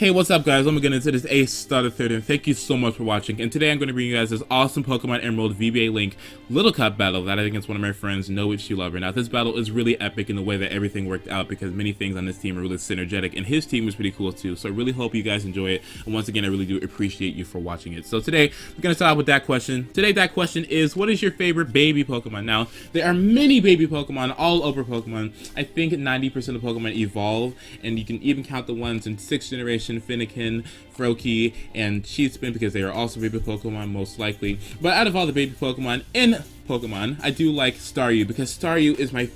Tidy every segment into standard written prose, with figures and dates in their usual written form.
Hey, what's up guys? I'm gonna get into this Ace Starter Third, and thank you so much for watching. And today I'm gonna bring you guys this awesome Pokemon Emerald VBA-Link Little Cup battle that I did against one of my friends, Noitulover. Now this battle is really epic in the way that everything worked out because many things on this team are really synergetic, and his team was pretty cool too. So I really hope you guys enjoy it. And once again, I really do appreciate you for watching it. So today we're gonna start with that question. Today that question is, what is your favorite baby Pokemon? Now there are many baby Pokemon all over Pokemon. I think 90% of Pokemon evolve, and you can even count the ones in 6th generation, Finnegan, Froakie, and Cheatspin, because they are also baby Pokemon most likely. But out of all the baby Pokemon in Pokemon, I do like Staryu, because Staryu is my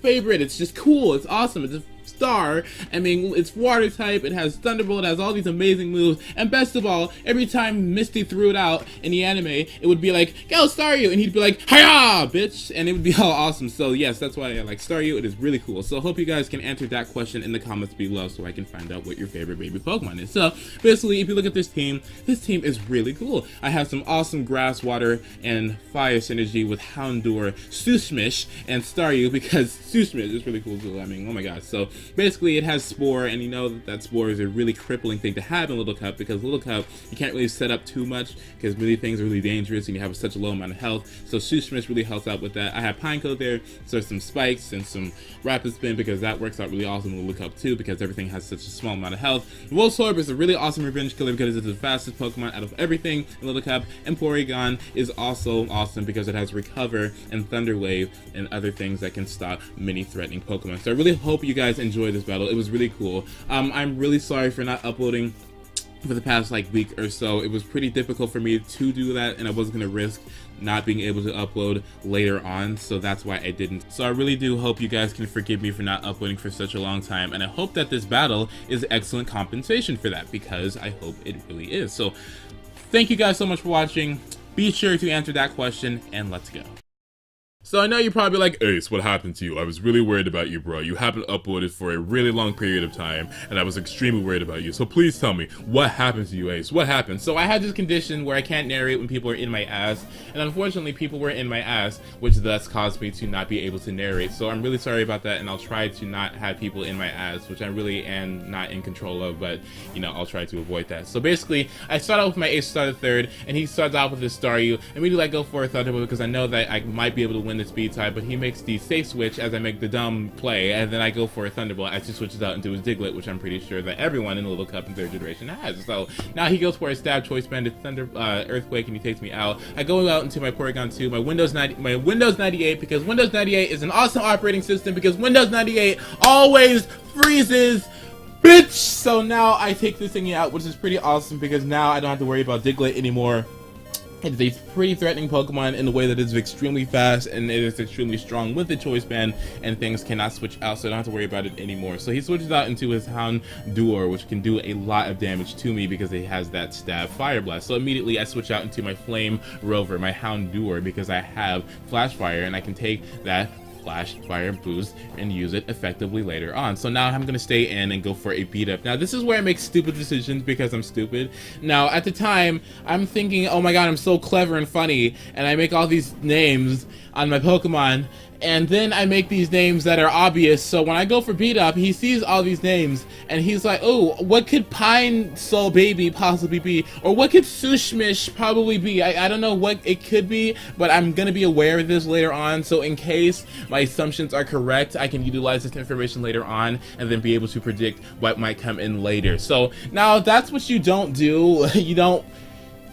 favorite. It's just cool, it's awesome, it's a star. I mean, it's water type, it has Thunderbolt, it has all these amazing moves, and best of all, every time Misty threw it out in the anime, it would be like, go Staryu, and he'd be like, hiya, bitch, and it would be all awesome. So yes, that's why I like Staryu. It is really cool. So I hope you guys can answer that question in the comments below so I can find out what your favorite baby Pokemon is. So basically, if you look at this team is really cool. I have some awesome grass, water, and fire synergy with Houndour, Sushmish, and Staryu, because Sushmish is really cool too. I mean, oh my god. So basically it has Spore, and you know that Spore is a really crippling thing to have in Little Cup, because Little Cup you can't really set up too much because many things are really dangerous and you have such a low amount of health. So Sushmish really helps out with that. I have Pineco there, so some spikes and some Rapid Spin, because that works out really awesome in Little Cup too, because everything has such a small amount of health. Voltorb is a really awesome revenge killer because it's the fastest Pokemon out of everything in Little Cup, and Porygon is also awesome because it has Recover and Thunder Wave and other things that can stop many threatening Pokemon. So I really hope you guys enjoy this battle. It was really cool. I'm really sorry for not uploading for the past like week or so. It was pretty difficult for me to do that, and I wasn't going to risk not being able to upload later on, so that's why I didn't. So I really do hope you guys can forgive me for not uploading for such a long time, and I hope that this battle is excellent compensation for that, because I hope it really is. So thank you guys so much for watching. Be sure to answer that question, and let's go. So I know you're probably like, Ace, what happened to you? I was really worried about you, bro. You haven't uploaded for a really long period of time, and I was extremely worried about you. So please tell me, what happened to you, Ace? What happened? So I had this condition where I can't narrate when people are in my ass, and unfortunately people were in my ass, which thus caused me to not be able to narrate. So I'm really sorry about that, and I'll try to not have people in my ass, which I really am not in control of, but you know, I'll try to avoid that. So basically, I start out with my Ace Starter Third, and he starts out with his Staryu, and we do like go for a Thunderbolt because I know that I might be able to win the speed type, but he makes the safe switch as I make the dumb play, and then I go for a Thunderbolt as he switches out into his Diglett, which I'm pretty sure that everyone in the Little Cup in 3rd generation has. So now he goes for a Stab Choice Band, Earthquake, and he takes me out. I go out into my Porygon 2, my Windows 98, because Windows 98 is an awesome operating system, because Windows 98 always freezes, bitch! So now I take this thingy out, which is pretty awesome, because now I don't have to worry about Diglett anymore. It is a pretty threatening Pokemon in the way that it's extremely fast, and it is extremely strong with the Choice Band, and things cannot switch out, so I don't have to worry about it anymore. So he switches out into his Houndour, which can do a lot of damage to me because it has that Stab Fire Blast. So immediately I switch out into my Flame Rover, my Houndour, because I have Flash Fire, and I can take that Flash Fire boost and use it effectively later on. So now I'm gonna stay in and go for a beat up. Now this is where I make stupid decisions because I'm stupid. Now at the time I'm thinking, oh my god, I'm so clever and funny, and I make all these names on my Pokemon, and then I make these names that are obvious. So when I go for beat up, he sees all these names and he's like, oh, what could Pine Soul Baby possibly be? Or what could Sushmish probably be? I don't know what it could be, but I'm gonna be aware of this later on. So in case my assumptions are correct, I can utilize this information later on and then be able to predict what might come in later. So now that's what you don't do. You don't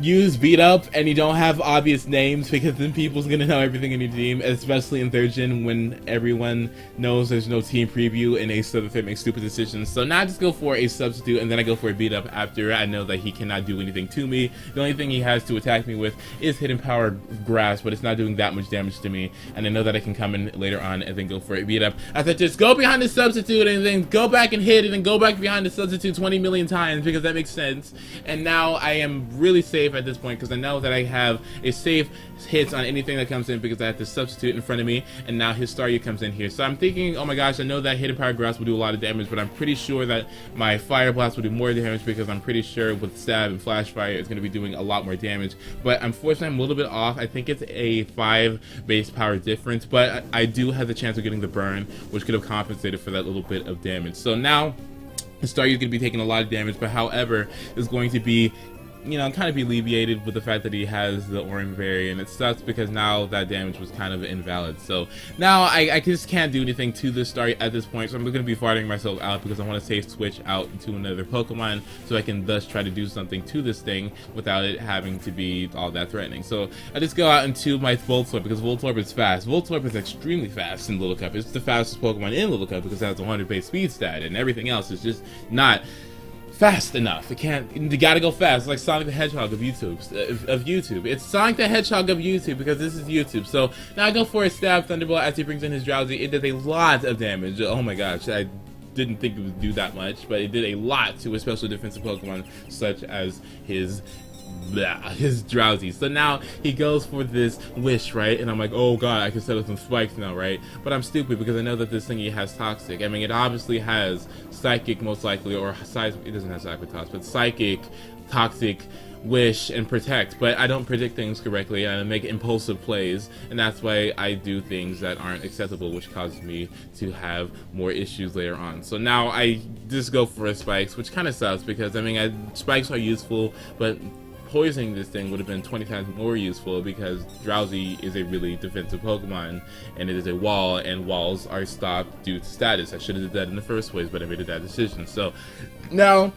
use beat up and you don't have obvious names, because then people's gonna know everything in your team, especially in 3rd gen when everyone knows there's no team preview and Ace Starter Third makes stupid decisions. So now I just go for a substitute, and then I go for a beat up after I know that he cannot do anything to me. The only thing he has to attack me with is Hidden Power Grass, but it's not doing that much damage to me, and I know that I can come in later on and then go for a beat up. I said just go behind the substitute and then go back and hit, and then go back behind the substitute 20 million times, because that makes sense. And now I am really safe at this point, because I know that I have a safe hits on anything that comes in, because I have to substitute in front of me, and now his Staryu comes in here. So I'm thinking, oh my gosh, I know that Hidden Power Grass will do a lot of damage, but I'm pretty sure that my Fire Blast will do more damage, because I'm pretty sure with Stab and Flash Fire it's going to be doing a lot more damage. But unfortunately I'm a little bit off. I think it's a 5 base power difference, but I do have the chance of getting the burn, which could have compensated for that little bit of damage. So now Staryu is going to be taking a lot of damage, but however, is going to be, you know, kind of be alleviated with the fact that he has the orange berry, and it sucks because now that damage was kind of invalid. So now I just can't do anything to this Staryu at this point, so I'm going to be farting myself out because I want to safe switch out into another Pokemon so I can thus try to do something to this thing without it having to be all that threatening. So I just go out into my Voltorb because Voltorb is fast. Voltorb is extremely fast in Little Cup. It's the fastest Pokemon in Little Cup because it has a 100 base speed stat, and everything else is just not fast enough. It can't. You gotta go fast. It's like Sonic the Hedgehog of YouTube. It's Sonic the Hedgehog of YouTube because this is YouTube. So now I go for a stab Thunderbolt as he brings in his Drowsy. It does a lot of damage. Oh my gosh, I didn't think it would do that much, but it did a lot to a special defensive Pokemon such as his Drowsy. So now he goes for this Wish, right? And I'm like, oh god, I can set up some spikes now, right? But I'm stupid because I know that this thingy has Toxic. I mean, it obviously has Psychic most likely, or it doesn't have Cyclops, but Psychic, Toxic, Wish, and Protect, but I don't predict things correctly and I make impulsive plays, and that's why I do things that aren't accessible, which causes me to have more issues later on. So now I just go for a Spikes, which kind of sucks because I mean Spikes are useful, but poisoning this thing would have been 20 times more useful because Drowsy is a really defensive Pokemon and it is a wall, and walls are stopped due to status. I should have did that in the first place, but I made a bad decision. So now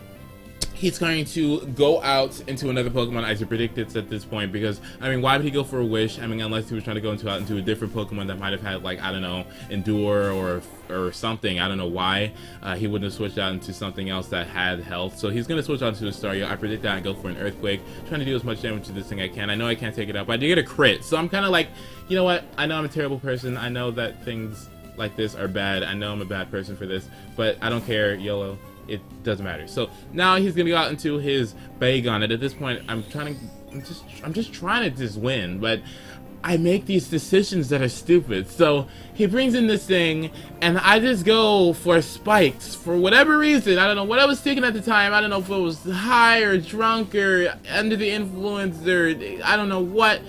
he's going to go out into another Pokemon as he predicted at this point, because I mean, why would he go for a Wish? I mean, unless he was trying to go out into a different Pokemon that might have had, like, I don't know, Endure or something. I don't know why he wouldn't have switched out into something else that had health. So he's going to switch out to a Staryu. I predict that and go for an Earthquake, trying to do as much damage to this thing I can. I know I can't take it out, but I did get a crit, so I'm kind of like, you know what, I know I'm a terrible person, I know that things like this are bad, I know I'm a bad person for this, but I don't care, YOLO. It doesn't matter. So now he's gonna go out into his Bagon, and at this point I'm just trying to win, but I make these decisions that are stupid. So he brings in this thing and I just go for Spikes for whatever reason. I don't know what I was thinking at the time. I don't know if it was high or drunk or under the influence or I don't know what.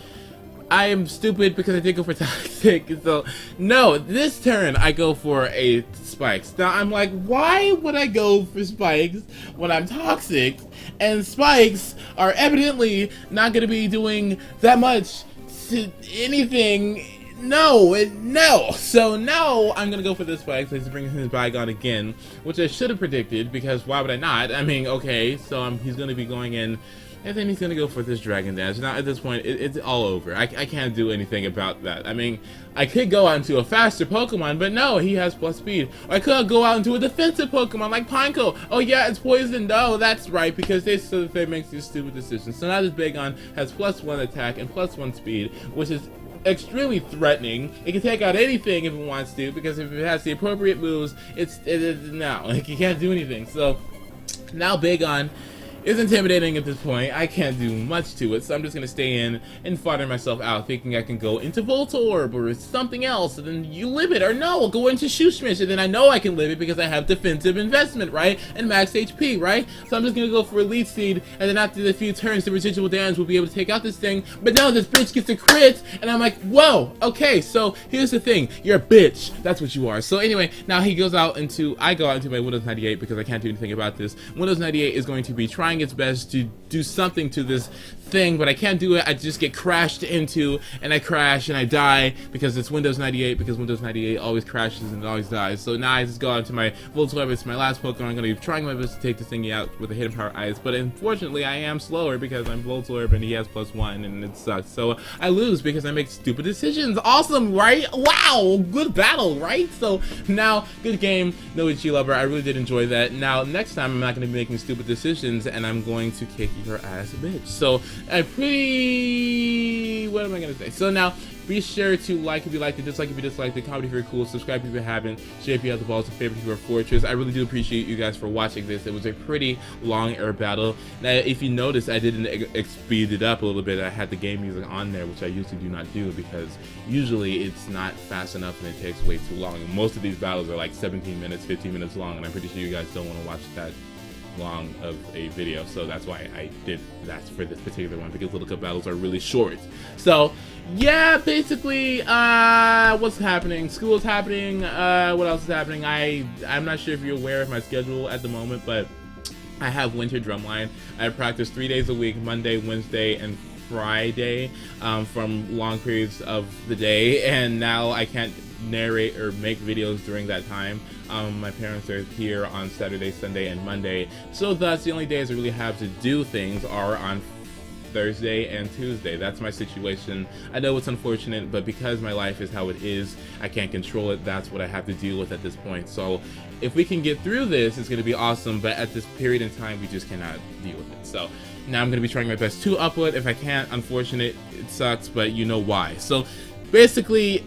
I am stupid because I did go for Toxic. So no, this turn I go for a Spikes. Now I'm like, why would I go for Spikes when I'm Toxic and Spikes are evidently not going to be doing that much to anything? No. So now I'm gonna go for this Spikes. He's bringing his Bagon again, which I should have predicted because why would I not? I mean, okay, so he's gonna be going in. And then he's gonna go for this Dragon Dance. Now at this point, it's all over. I can't do anything about that. I mean, I could go out into a faster Pokemon, but no, he has plus speed. Or I could go out into a defensive Pokemon like Pineco. Oh yeah, it's poisoned. No, that's right, because they make these stupid decisions. So now this Bagon has +1 attack and +1 speed, which is extremely threatening. It can take out anything if it wants to, because if it has the appropriate moves, it is now. Like, you can't do anything. So now Bagon is intimidating at this point. I can't do much to it, so I'm just gonna stay in and fodder myself out, thinking I can go into Voltorb or something else, and then you live it, or no, I'll go into Shoosmish, and then I know I can live it because I have defensive investment, right? And max HP, right? So I'm just gonna go for Elite Seed, and then after the few turns, the residual damage will be able to take out this thing. But now this bitch gets a crit, and I'm like, whoa, okay, so here's the thing, you're a bitch, that's what you are. So anyway, now he goes out into, I go out into my Windows 98 because I can't do anything about this. Windows 98 is going to be trying its best to do something to this thing, but I can't do it. I just get crashed into, and I crash and I die because it's Windows 98, because Windows 98 always crashes and it always dies. So now I just go out to my Voltorb. It's my last Pokemon. I'm going to be trying my best to take this thingy out with a Hidden Power Ice, but unfortunately I am slower because I'm Voltorb and he has +1 and it sucks. So I lose because I make stupid decisions. Awesome, right? Wow, good battle, right? So now, good game, Noitulover. I really did enjoy that. Now next time I'm not going to be making stupid decisions and I'm going to kick your ass, bitch. So what am I gonna say? So now be sure to like if you liked it, dislike if you disliked it, comment if you're cool, subscribe if you haven't, share if you have the balls, and favorite if you're a Fortress. I really do appreciate you guys for watching this. It was a pretty long air battle. Now if you notice, I didn't speed it up a little bit. I had the game music on there, which I usually do not do because usually it's not fast enough and it takes way too long. And most of these battles are like 17 minutes, 15 minutes long, and I'm pretty sure you guys don't want to watch that long of a video, so that's why I did that for this particular one, because Little Cup battles are really short. So yeah, basically, what's happening? School's happening. What else is happening? I'm not sure if you're aware of my schedule at the moment, but I have winter drumline. I practice 3 days a week, Monday, Wednesday, and Friday, from long periods of the day, and now I can't narrate or make videos during that time. My parents are here on Saturday, Sunday, and Monday, so thus the only days I really have to do things are on Thursday and Tuesday. That's my situation. I know it's unfortunate, but because my life is how it is, I can't control it. That's what I have to deal with at this point. So if we can get through this, it's going to be awesome, but at this period in time, we just cannot deal with it. So now I'm going to be trying my best to upload. If I can't, unfortunate, it sucks, but you know why. So basically,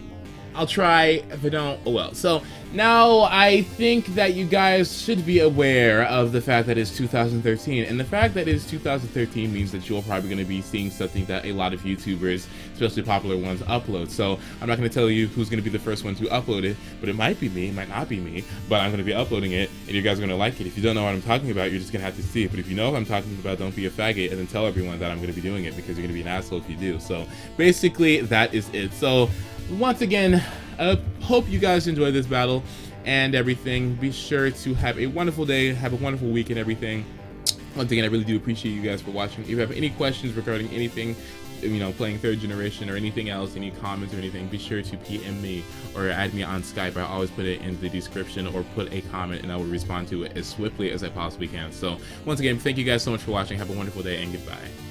I'll try. If I don't, oh well. So now I think that you guys should be aware of the fact that it's 2013, and the fact that it's 2013 means that you're probably going to be seeing something that a lot of YouTubers, especially popular ones, upload. So I'm not going to tell you who's going to be the first one to upload it, but it might be me, it might not be me, but I'm going to be uploading it, and you guys are going to like it. If you don't know what I'm talking about, you're just going to have to see it. But if you know what I'm talking about, don't be a faggot and then tell everyone that I'm going to be doing it, because you're going to be an asshole if you do. So basically, that is it. So once again, I hope you guys enjoyed this battle and everything. Be sure to have a wonderful day, have a wonderful week and everything. Once again, I really do appreciate you guys for watching. If you have any questions regarding anything, you know, playing third generation or anything else, any comments or anything, be sure to PM me or add me on Skype. I always put it in the description, or put a comment and I will respond to it as swiftly as I possibly can. So once again, thank you guys so much for watching. Have a wonderful day and goodbye.